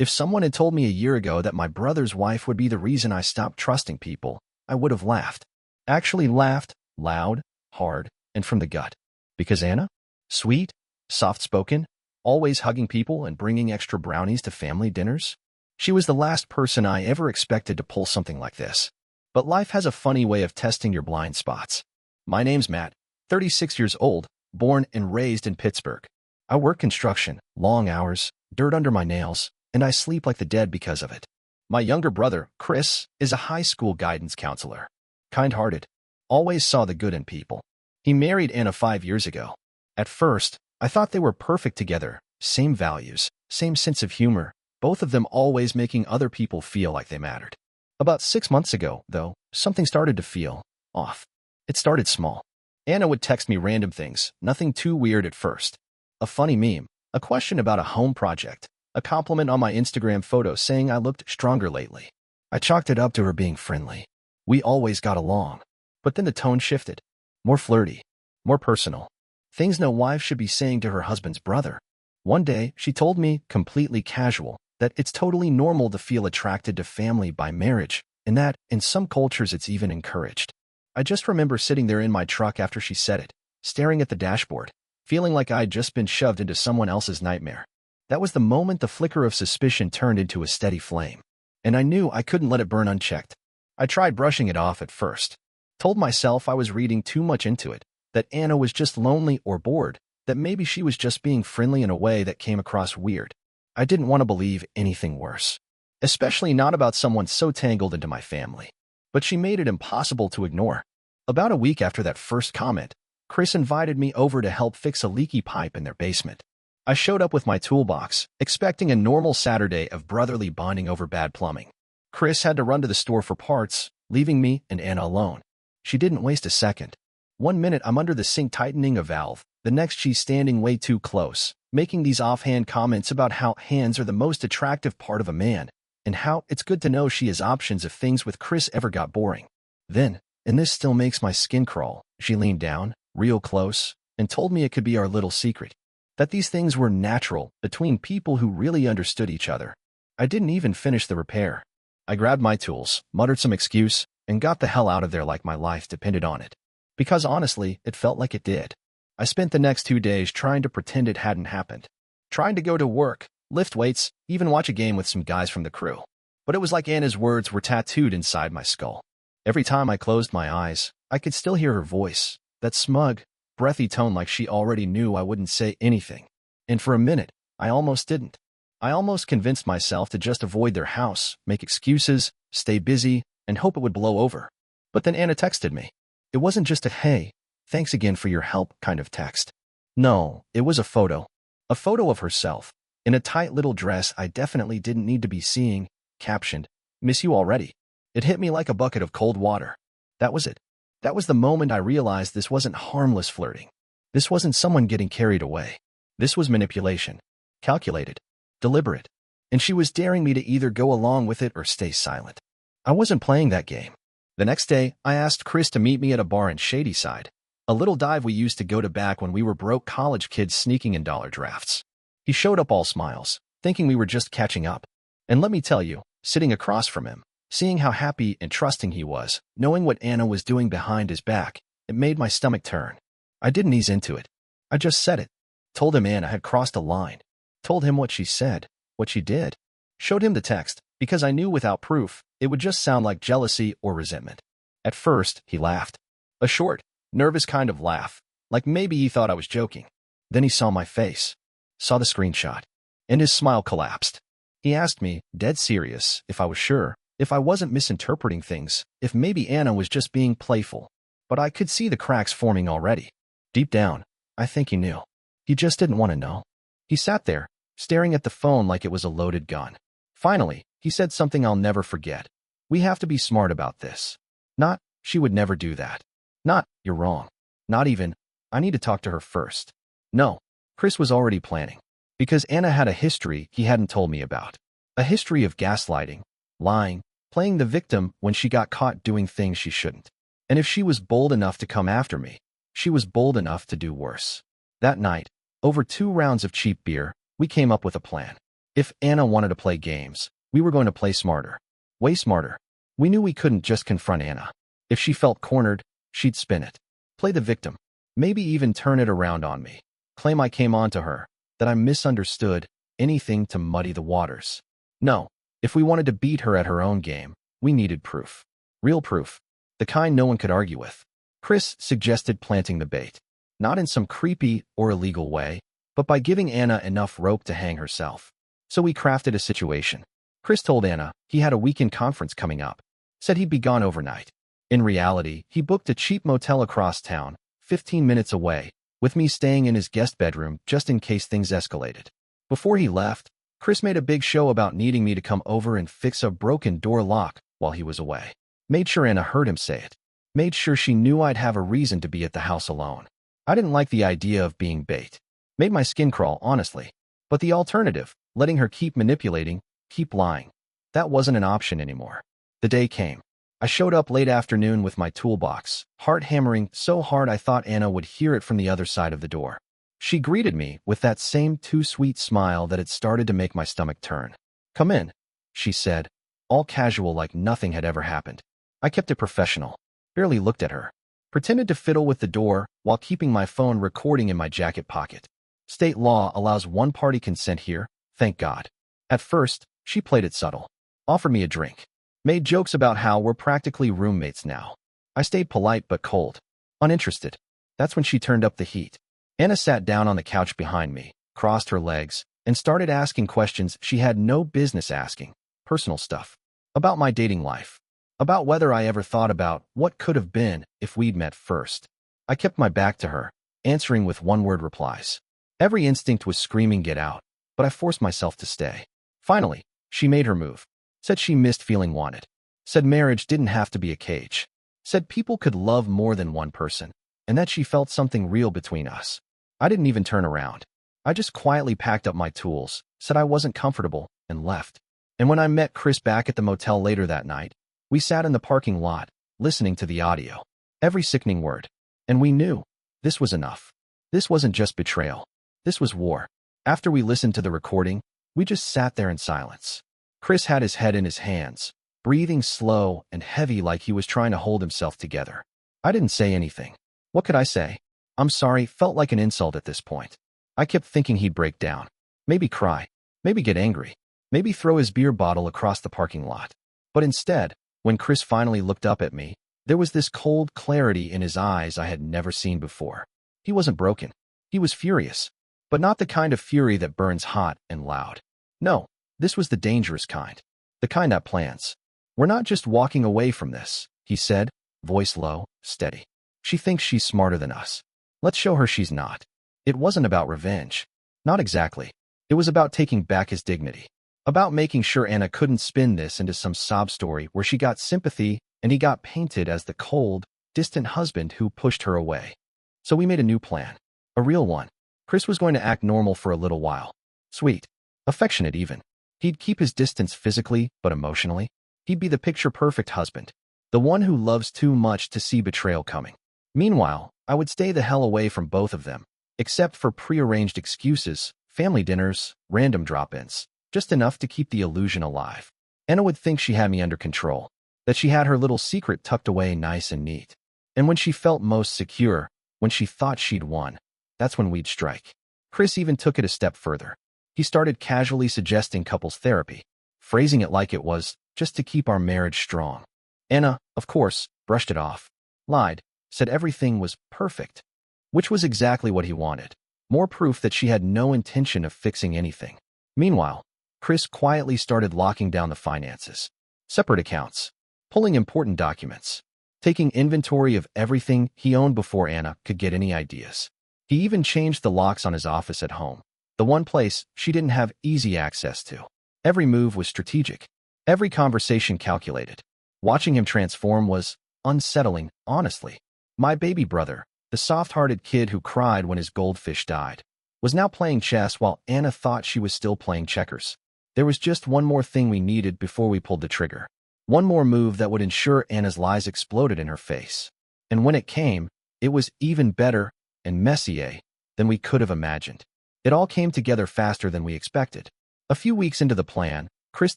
If someone had told me a year ago that my brother's wife would be the reason I stopped trusting people, I would have laughed. Actually laughed, loud, hard, and from the gut. Because Anna? Sweet, soft-spoken, always hugging people and bringing extra brownies to family dinners? She was the last person I ever expected to pull something like this. But life has a funny way of testing your blind spots. My name's Matt, 36 years old, born and raised in Pittsburgh. I work construction, long hours, dirt under my nails, and I sleep like the dead because of it. My younger brother, Chris, is a high school guidance counselor. Kind-hearted, always saw the good in people. He married Anna 5 years ago. At first, I thought they were perfect together, same values, same sense of humor, both of them always making other people feel like they mattered. About 6 months ago, though, something started to feel off. It started small. Anna would text me random things, nothing too weird at first. A funny meme, a question about a home project, a compliment on my Instagram photo saying I looked stronger lately. I chalked it up to her being friendly. We always got along. But then the tone shifted. More flirty, more personal. Things no wife should be saying to her husband's brother. One day, she told me, completely casual, that it's totally normal to feel attracted to family by marriage, and that, in some cultures, it's even encouraged. I just remember sitting there in my truck after she said it, staring at the dashboard, feeling like I'd just been shoved into someone else's nightmare. That was the moment the flicker of suspicion turned into a steady flame. And I knew I couldn't let it burn unchecked. I tried brushing it off at first. Told myself I was reading too much into it, that Anna was just lonely or bored, that maybe she was just being friendly in a way that came across weird. I didn't want to believe anything worse. Especially not about someone so tangled into my family. But she made it impossible to ignore. About a week after that first comment, Chris invited me over to help fix a leaky pipe in their basement. I showed up with my toolbox, expecting a normal Saturday of brotherly bonding over bad plumbing. Chris had to run to the store for parts, leaving me and Anna alone. She didn't waste a second. 1 minute I'm under the sink tightening a valve, the next she's standing way too close, making these offhand comments about how hands are the most attractive part of a man, and how it's good to know she has options if things with Chris ever got boring. Then, and this still makes my skin crawl, she leaned down, real close, and told me it could be our little secret. That these things were natural between people who really understood each other. I didn't even finish the repair. I grabbed my tools, muttered some excuse, and got the hell out of there like my life depended on it. Because honestly, it felt like it did. I spent the next 2 days trying to pretend it hadn't happened. Trying to go to work, lift weights, even watch a game with some guys from the crew. But it was like Anna's words were tattooed inside my skull. Every time I closed my eyes, I could still hear her voice, that smug, breathy tone like she already knew I wouldn't say anything. And for a minute, I almost didn't. I almost convinced myself to just avoid their house, make excuses, stay busy, and hope it would blow over. But then Anna texted me. It wasn't just a "hey, thanks again for your help" kind of text. No, it was a photo. A photo of herself, in a tight little dress I definitely didn't need to be seeing, captioned, "Miss you already." It hit me like a bucket of cold water. That was it. That was the moment I realized this wasn't harmless flirting. This wasn't someone getting carried away. This was manipulation. Calculated. Deliberate. And she was daring me to either go along with it or stay silent. I wasn't playing that game. The next day, I asked Chris to meet me at a bar in Shadyside, a little dive we used to go to back when we were broke college kids sneaking in dollar drafts. He showed up all smiles, thinking we were just catching up. And let me tell you, sitting across from him, seeing how happy and trusting he was, knowing what Anna was doing behind his back, it made my stomach turn. I didn't ease into it. I just said it. Told him Anna had crossed a line. Told him what she said, what she did. Showed him the text, because I knew without proof, it would just sound like jealousy or resentment. At first, he laughed. A short, nervous kind of laugh, like maybe he thought I was joking. Then he saw my face, saw the screenshot, and his smile collapsed. He asked me, dead serious, if I was sure, if I wasn't misinterpreting things, if maybe Anna was just being playful. But I could see the cracks forming already. Deep down, I think he knew. He just didn't want to know. He sat there, staring at the phone like it was a loaded gun. Finally, he said something I'll never forget. "We have to be smart about this." Not, "She would never do that." Not, "You're wrong." Not even, "I need to talk to her first." No, Chris was already planning. Because Anna had a history he hadn't told me about. A history of gaslighting, lying, playing the victim when she got caught doing things she shouldn't. And if she was bold enough to come after me, she was bold enough to do worse. That night, over 2 rounds of cheap beer, we came up with a plan. If Anna wanted to play games, we were going to play smarter. Way smarter. We knew we couldn't just confront Anna. If she felt cornered, she'd spin it. Play the victim. Maybe even turn it around on me. Claim I came on to her, that I misunderstood, anything to muddy the waters. No, if we wanted to beat her at her own game, we needed proof. Real proof. The kind no one could argue with. Chris suggested planting the bait. Not in some creepy or illegal way, but by giving Anna enough rope to hang herself. So we crafted a situation. Chris told Anna he had a weekend conference coming up. Said he'd be gone overnight. In reality, he booked a cheap motel across town, 15 minutes away, with me staying in his guest bedroom just in case things escalated. Before he left, Chris made a big show about needing me to come over and fix a broken door lock while he was away. Made sure Anna heard him say it. Made sure she knew I'd have a reason to be at the house alone. I didn't like the idea of being bait. Made my skin crawl, honestly. But the alternative, letting her keep manipulating, keep lying, that wasn't an option anymore. The day came. I showed up late afternoon with my toolbox, heart hammering so hard I thought Anna would hear it from the other side of the door. She greeted me with that same too-sweet smile that had started to make my stomach turn. "Come in," she said, all casual like nothing had ever happened. I kept it professional. Barely looked at her. Pretended to fiddle with the door while keeping my phone recording in my jacket pocket. State law allows one-party consent here, thank God. At first, she played it subtle. Offered me a drink. Made jokes about how we're practically roommates now. I stayed polite but cold. Uninterested. That's when she turned up the heat. Anna sat down on the couch behind me, crossed her legs, and started asking questions she had no business asking. Personal stuff. About my dating life. About whether I ever thought about what could have been if we'd met first. I kept my back to her, answering with one-word replies. Every instinct was screaming get out, but I forced myself to stay. Finally, she made her move. Said she missed feeling wanted. Said marriage didn't have to be a cage. Said people could love more than one person, and that she felt something real between us. I didn't even turn around. I just quietly packed up my tools, said I wasn't comfortable, and left. And when I met Chris back at the motel later that night, we sat in the parking lot, listening to the audio. Every sickening word. And we knew. This was enough. This wasn't just betrayal. This was war. After we listened to the recording, we just sat there in silence. Chris had his head in his hands, breathing slow and heavy like he was trying to hold himself together. I didn't say anything. What could I say? "I'm sorry" felt like an insult at this point. I kept thinking he'd break down. Maybe cry. Maybe get angry. Maybe throw his beer bottle across the parking lot. But instead, when Chris finally looked up at me, there was this cold clarity in his eyes I had never seen before. He wasn't broken. He was furious. But not the kind of fury that burns hot and loud. No, this was the dangerous kind. The kind that plans. "We're not just walking away from this," he said, voice low, steady. "She thinks she's smarter than us. Let's show her she's not." It wasn't about revenge. Not exactly. It was about taking back his dignity. About making sure Anna couldn't spin this into some sob story where she got sympathy and he got painted as the cold, distant husband who pushed her away. So we made a new plan. A real one. Chris was going to act normal for a little while. Sweet. Affectionate even. He'd keep his distance physically, but emotionally. He'd be the picture-perfect husband. The one who loves too much to see betrayal coming. Meanwhile, I would stay the hell away from both of them, except for prearranged excuses, family dinners, random drop-ins. Just enough to keep the illusion alive. Anna would think she had me under control, that she had her little secret tucked away nice and neat. And when she felt most secure, when she thought she'd won, that's when we'd strike. Chris even took it a step further. He started casually suggesting couples therapy, phrasing it like it was just to keep our marriage strong. Anna, of course, brushed it off. Lied, said everything was perfect. Which was exactly what he wanted. More proof that she had no intention of fixing anything. Meanwhile, Chris quietly started locking down the finances. Separate accounts. Pulling important documents. Taking inventory of everything he owned before Anna could get any ideas. He even changed the locks on his office at home. The one place she didn't have easy access to. Every move was strategic. Every conversation calculated. Watching him transform was unsettling, honestly. My baby brother, the soft-hearted kid who cried when his goldfish died, was now playing chess while Anna thought she was still playing checkers. There was just one more thing we needed before we pulled the trigger. One more move that would ensure Anna's lies exploded in her face. And when it came, it was even better and messier than we could have imagined. It all came together faster than we expected. A few weeks into the plan, Chris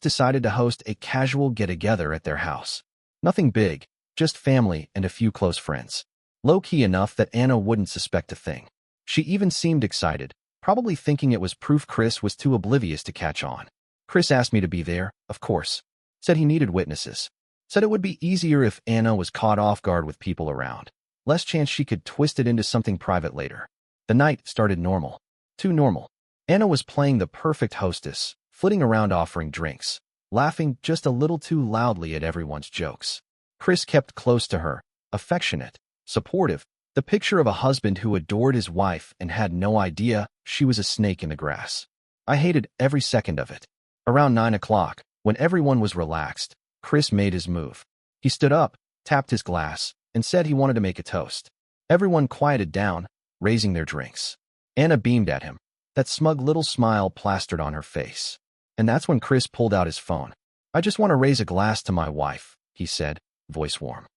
decided to host a casual get-together at their house. Nothing big, just family and a few close friends. Low-key enough that Anna wouldn't suspect a thing. She even seemed excited, probably thinking it was proof Chris was too oblivious to catch on. Chris asked me to be there, of course. Said he needed witnesses. Said it would be easier if Anna was caught off guard with people around. Less chance she could twist it into something private later. The night started normal. Too normal. Anna was playing the perfect hostess, flitting around offering drinks, laughing just a little too loudly at everyone's jokes. Chris kept close to her, affectionate, supportive, the picture of a husband who adored his wife and had no idea she was a snake in the grass. I hated every second of it. Around 9 o'clock, when everyone was relaxed, Chris made his move. He stood up, tapped his glass, and said he wanted to make a toast. Everyone quieted down, raising their drinks. Anna beamed at him, that smug little smile plastered on her face. And that's when Chris pulled out his phone. "I just want to raise a glass to my wife," he said, voice warm,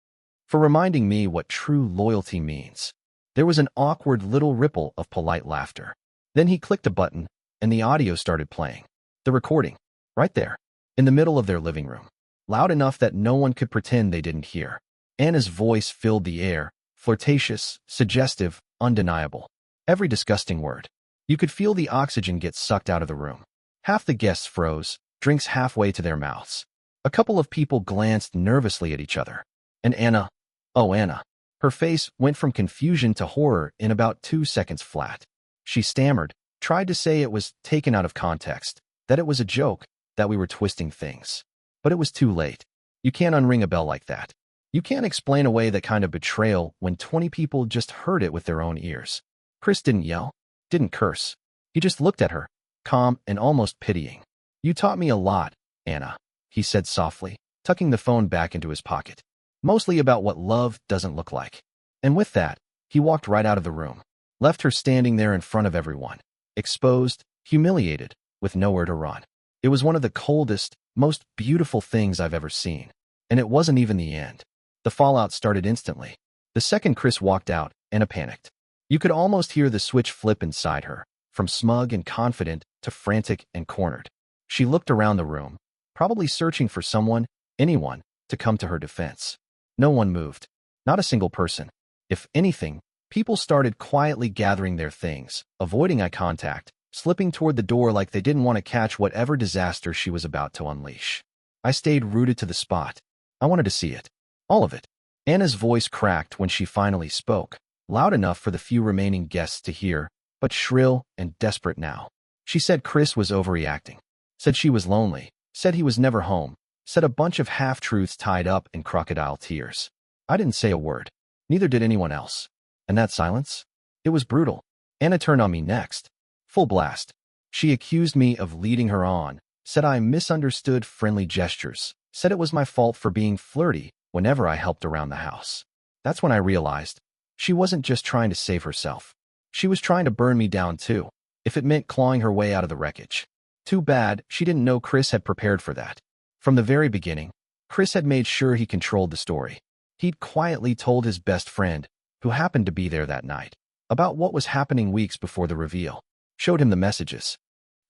"for reminding me what true loyalty means." There was an awkward little ripple of polite laughter. Then he clicked a button, and the audio started playing. The recording, right there, in the middle of their living room. Loud enough that no one could pretend they didn't hear. Anna's voice filled the air, flirtatious, suggestive, undeniable. Every disgusting word. You could feel the oxygen get sucked out of the room. Half the guests froze, drinks halfway to their mouths. A couple of people glanced nervously at each other. And Anna, oh Anna, her face went from confusion to horror in about 2 seconds flat. She stammered, tried to say it was taken out of context, that it was a joke, that we were twisting things. But it was too late. You can't unring a bell like that. You can't explain away that kind of betrayal when 20 people just heard it with their own ears. Chris didn't yell, didn't curse. He just looked at her, calm and almost pitying. "You taught me a lot, Anna," he said softly, tucking the phone back into his pocket. "Mostly about what love doesn't look like." And with that, he walked right out of the room, left her standing there in front of everyone, exposed, humiliated, with nowhere to run. It was one of the coldest, most beautiful things I've ever seen. And it wasn't even the end. The fallout started instantly. The second Chris walked out, Anna panicked. You could almost hear the switch flip inside her, from smug and confident to frantic and cornered. She looked around the room, probably searching for someone, anyone, to come to her defense. No one moved. Not a single person. If anything, people started quietly gathering their things, avoiding eye contact, slipping toward the door like they didn't want to catch whatever disaster she was about to unleash. I stayed rooted to the spot. I wanted to see it. All of it. Anna's voice cracked when she finally spoke, loud enough for the few remaining guests to hear, but shrill and desperate now. She said Chris was overreacting. Said she was lonely. Said he was never home. Said a bunch of half-truths tied up in crocodile tears. I didn't say a word. Neither did anyone else. And that silence? It was brutal. Anna turned on me next. Full blast. She accused me of leading her on, said I misunderstood friendly gestures, said it was my fault for being flirty whenever I helped around the house. That's when I realized she wasn't just trying to save herself. She was trying to burn me down too, if it meant clawing her way out of the wreckage. Too bad she didn't know Chris had prepared for that. From the very beginning, Chris had made sure he controlled the story. He'd quietly told his best friend, who happened to be there that night, about what was happening weeks before the reveal. Showed him the messages.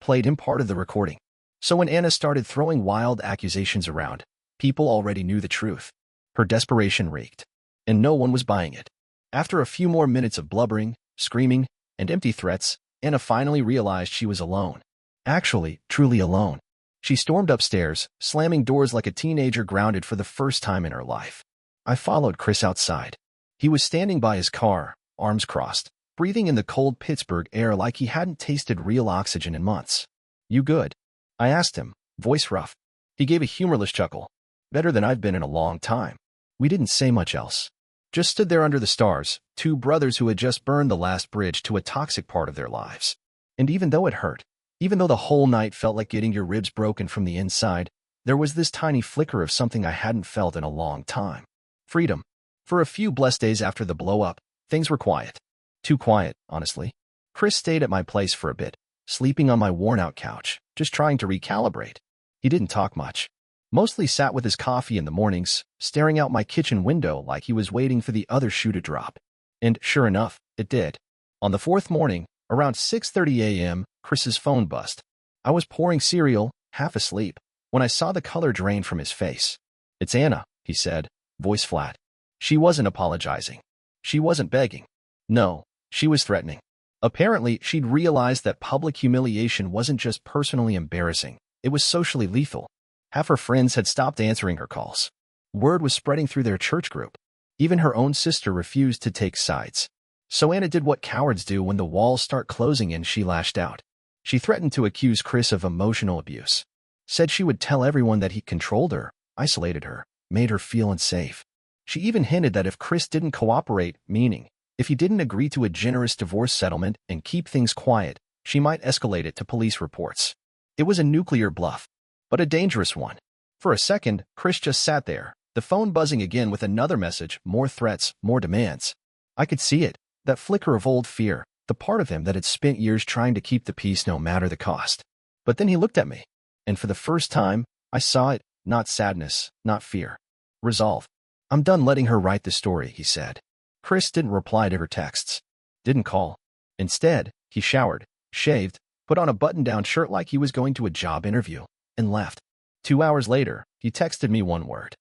Played him part of the recording. So when Anna started throwing wild accusations around, people already knew the truth. Her desperation reeked, and no one was buying it. After a few more minutes of blubbering, screaming, and empty threats, Anna finally realized she was alone. Actually, truly alone. She stormed upstairs, slamming doors like a teenager grounded for the first time in her life. I followed Chris outside. He was standing by his car, arms crossed, breathing in the cold Pittsburgh air like he hadn't tasted real oxygen in months. "You good?" I asked him, voice rough. He gave a humorless chuckle. "Better than I've been in a long time." We didn't say much else. Just stood there under the stars, two brothers who had just burned the last bridge to a toxic part of their lives. And even though it hurt, even though the whole night felt like getting your ribs broken from the inside, there was this tiny flicker of something I hadn't felt in a long time. Freedom. For a few blessed days after the blow-up, things were quiet. Too quiet, honestly. Chris stayed at my place for a bit, sleeping on my worn-out couch, just trying to recalibrate. He didn't talk much. Mostly sat with his coffee in the mornings, staring out my kitchen window like he was waiting for the other shoe to drop. And sure enough, it did. On the fourth morning, around 6:30 a.m., Chris's phone buzzed. I was pouring cereal, half asleep, when I saw the color drain from his face. "It's Anna," he said, voice flat. She wasn't apologizing. She wasn't begging. No, she was threatening. Apparently, she'd realized that public humiliation wasn't just personally embarrassing, it was socially lethal. Half her friends had stopped answering her calls. Word was spreading through their church group. Even her own sister refused to take sides. So Anna did what cowards do when the walls start closing in. She lashed out. She threatened to accuse Chris of emotional abuse. Said she would tell everyone that he controlled her, isolated her, made her feel unsafe. She even hinted that if Chris didn't cooperate, meaning if he didn't agree to a generous divorce settlement and keep things quiet, she might escalate it to police reports. It was a nuclear bluff, but a dangerous one. For a second, Chris just sat there, the phone buzzing again with another message, more threats, more demands. I could see it, that flicker of old fear, the part of him that had spent years trying to keep the peace no matter the cost. But then he looked at me, and for the first time, I saw it, not sadness, not fear. Resolve. "I'm done letting her write the story," he said. Chris didn't reply to her texts. Didn't call. Instead, he showered, shaved, put on a button-down shirt like he was going to a job interview, and left. 2 hours later, he texted me one word.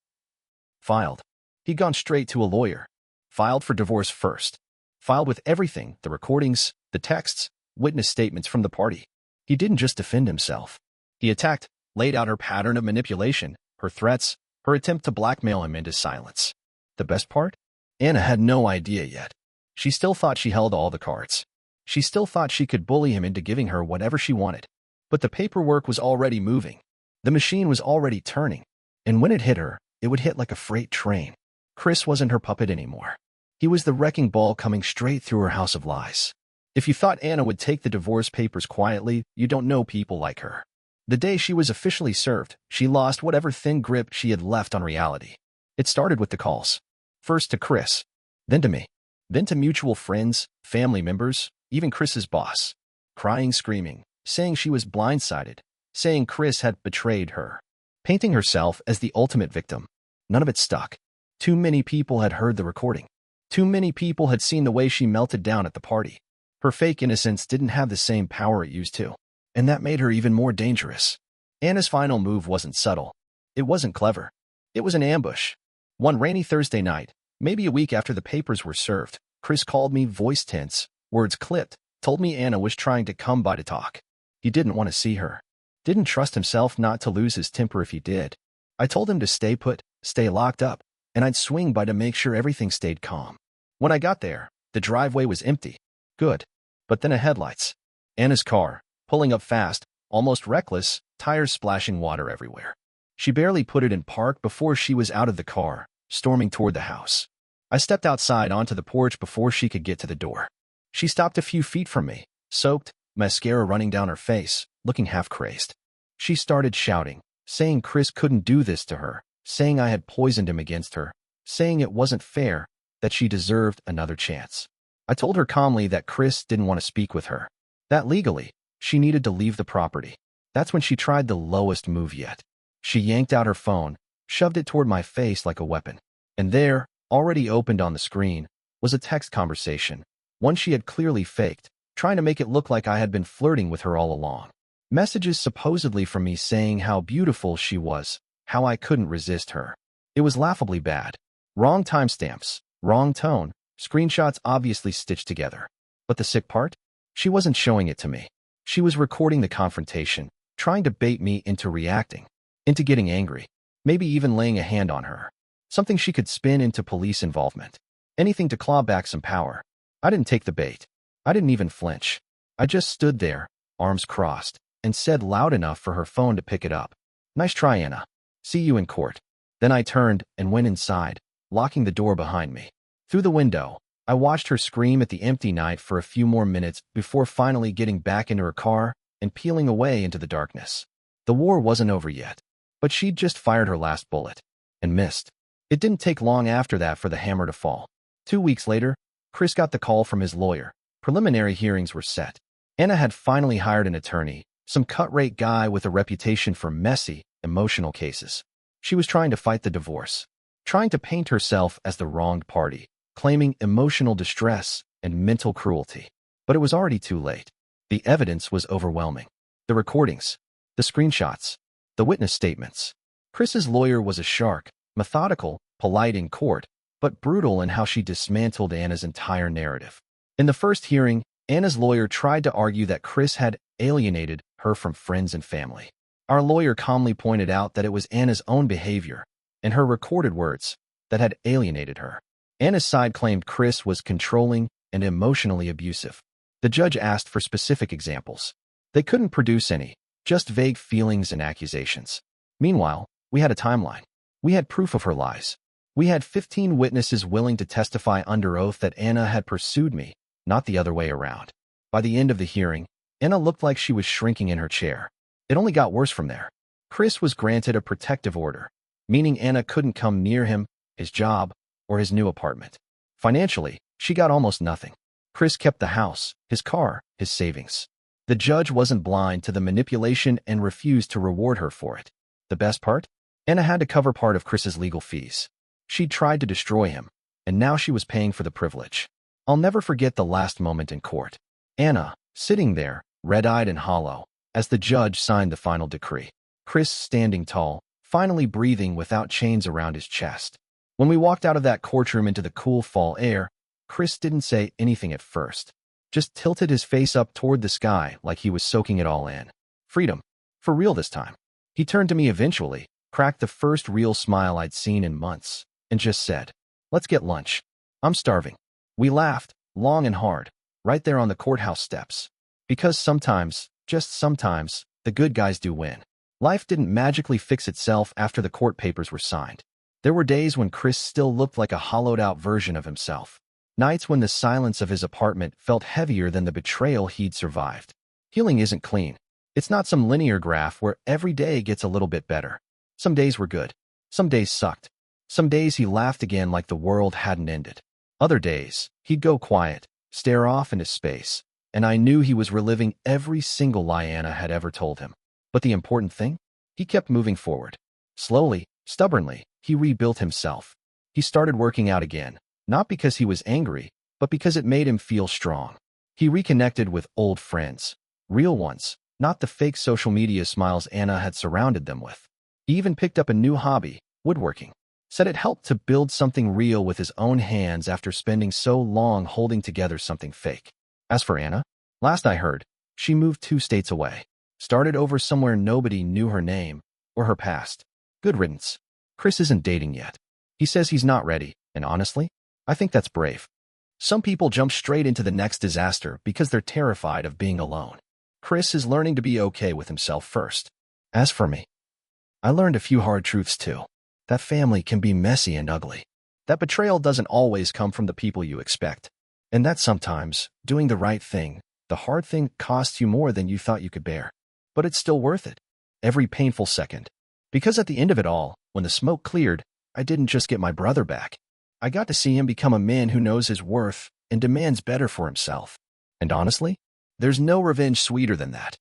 Filed. He'd gone straight to a lawyer. Filed for divorce first. Filed with everything, the recordings, the texts, witness statements from the party. He didn't just defend himself. He attacked, laid out her pattern of manipulation, her threats, her attempt to blackmail him into silence. The best part? Anna had no idea yet. She still thought she held all the cards. She still thought she could bully him into giving her whatever she wanted. But the paperwork was already moving. The machine was already turning. And when it hit her, it would hit like a freight train. Chris wasn't her puppet anymore. He was the wrecking ball coming straight through her house of lies. If you thought Anna would take the divorce papers quietly, you don't know people like her. The day she was officially served, she lost whatever thin grip she had left on reality. It started with the calls. First to Chris, then to me, then to mutual friends, family members, even Chris's boss. Crying, screaming, saying she was blindsided, saying Chris had betrayed her, painting herself as the ultimate victim. None of it stuck. Too many people had heard the recording. Too many people had seen the way she melted down at the party. Her fake innocence didn't have the same power it used to, and that made her even more dangerous. Anna's final move wasn't subtle. It wasn't clever. It was an ambush. One rainy Thursday night, maybe a week after the papers were served, Chris called me, voice tense, words clipped, told me Anna was trying to come by to talk. He didn't want to see her. Didn't trust himself not to lose his temper if he did. I told him to stay put, stay locked up, and I'd swing by to make sure everything stayed calm. When I got there, the driveway was empty. Good. But then a headlights. Anna's car, pulling up fast, almost reckless, tires splashing water everywhere. She barely put it in park before she was out of the car, storming toward the house. I stepped outside onto the porch before she could get to the door. She stopped a few feet from me, soaked, mascara running down her face, looking half crazed. She started shouting, saying Chris couldn't do this to her, saying I had poisoned him against her, saying it wasn't fair, that she deserved another chance. I told her calmly that Chris didn't want to speak with her, that legally, she needed to leave the property. That's when she tried the lowest move yet. She yanked out her phone, shoved it toward my face like a weapon. And there, already opened on the screen, was a text conversation, one she had clearly faked, trying to make it look like I had been flirting with her all along. Messages supposedly from me saying how beautiful she was, how I couldn't resist her. It was laughably bad. Wrong timestamps, wrong tone, screenshots obviously stitched together. But the sick part? She wasn't showing it to me. She was recording the confrontation, trying to bait me into reacting, into getting angry, maybe even laying a hand on her. Something she could spin into police involvement. Anything to claw back some power. I didn't take the bait. I didn't even flinch. I just stood there, arms crossed, and said loud enough for her phone to pick it up. "Nice try, Anna. See you in court." Then I turned and went inside, locking the door behind me. Through the window, I watched her scream at the empty night for a few more minutes before finally getting back into her car and peeling away into the darkness. The war wasn't over yet, but she'd just fired her last bullet and missed. It didn't take long after that for the hammer to fall. 2 weeks later, Chris got the call from his lawyer. Preliminary hearings were set. Anna had finally hired an attorney, some cut-rate guy with a reputation for messy, emotional cases. She was trying to fight the divorce, trying to paint herself as the wronged party, claiming emotional distress and mental cruelty. But it was already too late. The evidence was overwhelming. The recordings, the screenshots, the witness statements. Chris's lawyer was a shark, methodical, polite in court, but brutal in how she dismantled Anna's entire narrative. In the first hearing, Anna's lawyer tried to argue that Chris had alienated her from friends and family. Our lawyer calmly pointed out that it was Anna's own behavior and her recorded words that had alienated her. Anna's side claimed Chris was controlling and emotionally abusive. The judge asked for specific examples. They couldn't produce any, just vague feelings and accusations. Meanwhile, we had a timeline. We had proof of her lies. We had 15 witnesses willing to testify under oath that Anna had pursued me, not the other way around. By the end of the hearing, Anna looked like she was shrinking in her chair. It only got worse from there. Chris was granted a protective order, meaning Anna couldn't come near him, his job, or his new apartment. Financially, she got almost nothing. Chris kept the house, his car, his savings. The judge wasn't blind to the manipulation and refused to reward her for it. The best part? Anna had to cover part of Chris's legal fees. She'd tried to destroy him, and now she was paying for the privilege. I'll never forget the last moment in court. Anna, sitting there, red-eyed and hollow, as the judge signed the final decree. Chris standing tall, finally breathing without chains around his chest. When we walked out of that courtroom into the cool fall air, Chris didn't say anything at first, just tilted his face up toward the sky like he was soaking it all in. Freedom. For real this time. He turned to me eventually, cracked the first real smile I'd seen in months, and just said, "Let's get lunch. I'm starving." We laughed, long and hard, right there on the courthouse steps. Because sometimes, just sometimes, the good guys do win. Life didn't magically fix itself after the court papers were signed. There were days when Chris still looked like a hollowed-out version of himself. Nights when the silence of his apartment felt heavier than the betrayal he'd survived. Healing isn't clean. It's not some linear graph where every day gets a little bit better. Some days were good. Some days sucked. Some days he laughed again like the world hadn't ended. Other days, he'd go quiet, stare off into space, and I knew he was reliving every single lie Anna had ever told him. But the important thing? He kept moving forward. Slowly, stubbornly, he rebuilt himself. He started working out again, not because he was angry, but because it made him feel strong. He reconnected with old friends, real ones, not the fake social media smiles Anna had surrounded them with. He even picked up a new hobby, woodworking. Said it helped to build something real with his own hands after spending so long holding together something fake. As for Anna, last I heard, she moved 2 states away. Started over somewhere nobody knew her name or her past. Good riddance. Chris isn't dating yet. He says he's not ready, and honestly, I think that's brave. Some people jump straight into the next disaster because they're terrified of being alone. Chris is learning to be okay with himself first. As for me, I learned a few hard truths too. That family can be messy and ugly. That betrayal doesn't always come from the people you expect. And that sometimes, doing the right thing, the hard thing, costs you more than you thought you could bear. But it's still worth it. Every painful second. Because at the end of it all, when the smoke cleared, I didn't just get my brother back. I got to see him become a man who knows his worth and demands better for himself. And honestly, there's no revenge sweeter than that.